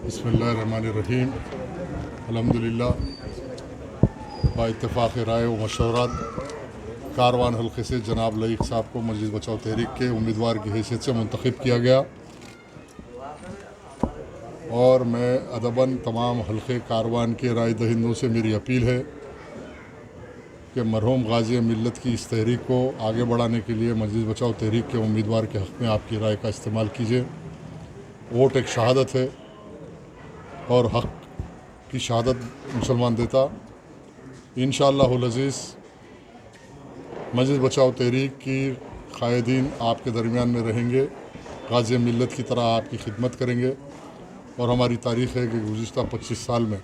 बिस्मिल्लाहिर्रहमानिर्रहीम। अल्हम्दुलिल्लाह बा इत्तेफाक राय व मशवरात कारवान हल्के से जनाब लईक साहब को मजलिस बचाओ तहरीक के उम्मीदवार की हैसियत से मुंतखब किया गया और मैं अदबन तमाम हल्के कारवान के राय दहिंदों से मेरी अपील है कि मरहूम गाजी मिल्लत की इस तहरीक को आगे बढ़ाने के लिए मजलिस बचाओ तहरीक के उम्मीदवार के हक़ में आपकी राय का इस्तेमाल कीजिए। वोट एक शहादत है और हक़ की शहादत मुसलमान देता। इंशाअल्लाहुल अज़ीज़ मजलिस बचाओ तहरीक की क़ायदीन आपके दरमियान में रहेंगे, गाजी मिल्लत की तरह आपकी खिदमत करेंगे। और हमारी तारीख़ है कि गुज़िश्ता 25 साल में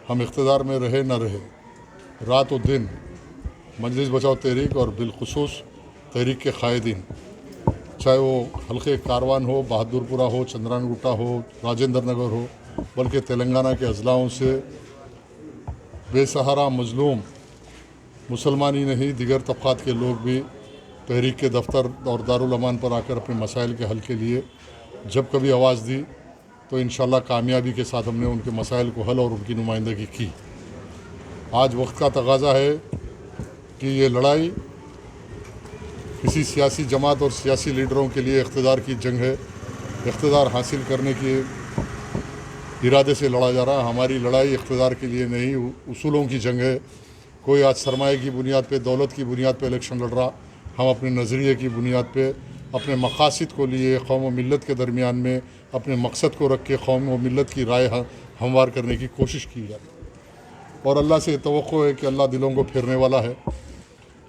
हम इक़्तिदार में रहे न रहे, रात व दिन मजलिस बचाओ तहरीक और बिलखुसूस तहरीक के क़ायदीन, चाहे वो हल्के कारवान हो, बहादुरपुरा हो, चंद्रानगुट्टा हो, राजेंद्र नगर हो, बल्कि तेलंगाना के अजलाओं से बेसहारा मज़लूम मुसलमान ही नहीं दिगर तबक़ात के लोग भी तहरीक के दफ्तर और दारुल अमान पर आकर अपने मसाइल के हल के लिए जब कभी आवाज़ दी तो इंशाअल्लाह कामयाबी के साथ हमने उनके मसाइल को हल और उनकी नुमाइंदगी की। आज वक्त का तगाज़ा है कि ये लड़ाई किसी सियासी जमात और सियासी लीडरों के लिए इक़्तिदार की जंग है। इक़्तिदार हासिल करने के इरादे से लड़ा जा रहा है। हमारी लड़ाई इक़्तिदार के लिए नहीं, उसूलों की जंग है। कोई आज सरमाए की बुनियाद पे, दौलत की बुनियाद पे इलेक्शन लड़ रहा, हम अपने नज़रिए की बुनियाद पे अपने मकासद को लिए कौम व मिल्लत के दरमियान में अपने मकसद को रख के कौम व मिल्लत की राय हमवार करने की कोशिश की जाए। और अल्लाह से तवक्को है कि अल्लाह दिलों को फेरने वाला है।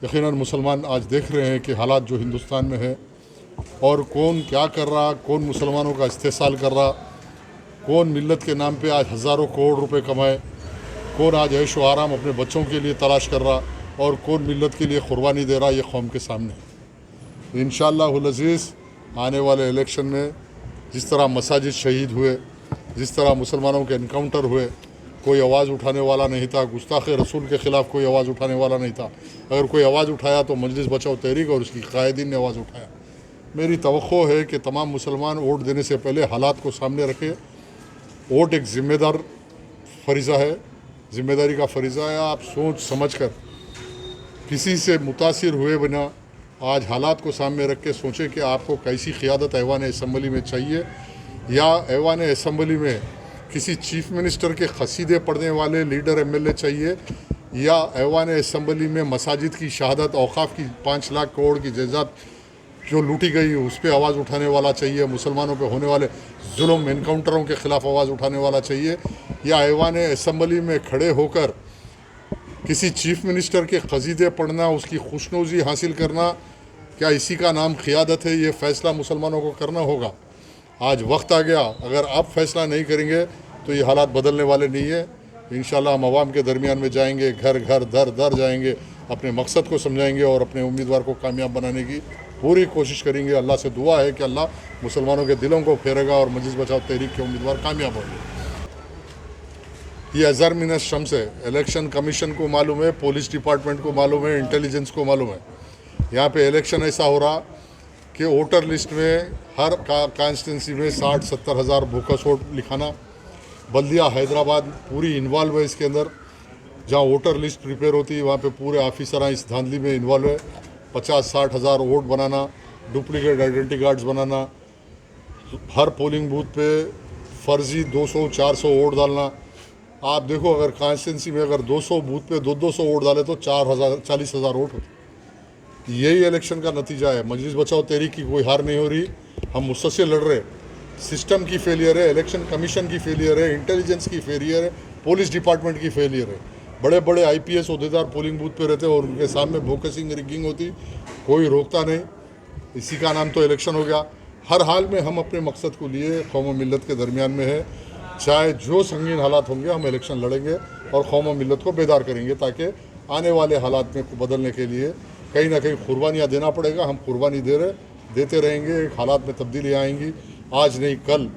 यकीनन मुसलमान आज देख रहे हैं कि हालात जो हिंदुस्तान में है और कौन क्या कर रहा, कौन मुसलमानों का इस्तेसाल कर रहा, कौन मिल्लत के नाम पे आज हज़ारों करोड़ रुपए कमाए, कौन आज ऐश व आराम अपने बच्चों के लिए तलाश कर रहा और कौन मिल्लत के लिए कुर्बानी दे रहा, ये कौम के सामने है। इंशाअल्लाहुल अज़ीज़ आने वाले इलेक्शन में जिस तरह मसाजिद शहीद हुए, जिस तरह मुसलमानों के इनकाउंटर हुए, कोई आवाज़ उठाने वाला नहीं था, गुस्ताख़ रसूल के ख़िलाफ़ कोई आवाज़ उठाने वाला नहीं था। अगर कोई आवाज़ उठाया तो मजलिस बचाओ तहरीक और उसकी क़ायदीन ने आवाज़ उठाया। मेरी तवक्को है कि तमाम मुसलमान वोट देने से पहले हालात को सामने रखें। वोट एक ज़िम्मेदार फ़रीज़ा है, ज़िम्मेदारी का फ़रीज़ा है। आप सोच समझ कर किसी से मुतासिर हुए बिना आज हालात को सामने रख के सोचें कि आपको कैसी क़ियादत ऐवान असम्बली में चाहिए, या ऐवान असम्बली में किसी चीफ मिनिस्टर के क़सीदे पढ़ने वाले लीडर एमएलए चाहिए, या ऐवान असम्बली में मसाजिद की शहादत, औक़ाफ़ की 5 लाख करोड़ की जायदाद जो लूटी गई उस पर आवाज़ उठाने वाला चाहिए, मुसलमानों पे होने वाले जुल्म इनकाउंटरों के ख़िलाफ़ आवाज़ उठाने वाला चाहिए, या ऐवान असम्बली में खड़े होकर किसी चीफ मिनिस्टर के क़सीदे पढ़ना, उसकी खुशनुदी हासिल करना, क्या इसी का नाम क़ियादत है? ये फ़ैसला मुसलमानों को करना होगा। आज वक्त आ गया, अगर आप फ़ैसला नहीं करेंगे तो ये हालात बदलने वाले नहीं है। इंशाअल्लाह हम आवाम के दरमियान में जाएंगे, घर घर दर दर जाएंगे, अपने मकसद को समझाएंगे और अपने उम्मीदवार को कामयाब बनाने की पूरी कोशिश करेंगे। अल्लाह से दुआ है कि अल्लाह मुसलमानों के दिलों को फेरेगा और मजलिस बचाओ तहरीक के उम्मीदवार कामयाब होंगे। ये अज़हर मिन शम्स है। इलेक्शन कमीशन को मालूम है, पुलिस डिपार्टमेंट को मालूम है, इंटेलिजेंस को मालूम है। यहाँ पे इलेक्शन ऐसा हो रहा कि वोटर लिस्ट में हर कॉन्स्टिट्यूंसी में 60-70 हज़ार बोकस वोट लिखाना। बल्दिया हैदराबाद पूरी इन्वॉल्व है इसके अंदर। जहाँ वोटर लिस्ट प्रिपेयर होती है वहाँ पे पूरे ऑफिसर इस धांधली में इन्वॉल्व है। 50-60 हज़ार वोट बनाना, डुप्लीकेट आइडेंटिटी कार्ड्स बनाना, हर पोलिंग बूथ पे फर्जी 200-400 वोट डालना। आप देखो अगर कॉन्स्टिट्यूंसी में अगर 200 बूथ पे 200 वोट डाले तो 40,000 वोट होते। यही इलेक्शन का नतीजा है। मजलिस बचाओ तहरीक की कोई हार नहीं हो रही, हम मुझसे लड़ रहे। सिस्टम की फेलियर है, इलेक्शन कमीशन की फेलियर है, इंटेलिजेंस की फेलियर है, पुलिस डिपार्टमेंट की फेलियर है। बड़े बड़े आईपीएस ओहदेदार पोलिंग बूथ पे रहते और उनके सामने बोकसिंग रिगिंग होती, कोई रोकता नहीं। इसी का नाम तो इलेक्शन हो गया। हर हाल में हम अपने मकसद को लिए कौम व मिल्लत के दरमियान में है। चाहे जो संगीन हालात होंगे हम इलेक्शन लड़ेंगे और कौम व मिल्लत को बेदार करेंगे, ताकि आने वाले हालात में बदलने के लिए कहीं ना कहीं कुर्बानियाँ देना पड़ेगा। हम कुर्बानी देते रहेंगे। हालात में तब्दीली आएंगी, आज नहीं कल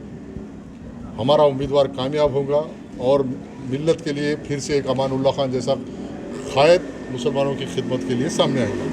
हमारा उम्मीदवार कामयाब होगा और मिल्लत के लिए फिर से एक अमानुल्लाह खान जैसा क़ायद मुसलमानों की खिदमत के लिए सामने आएगा।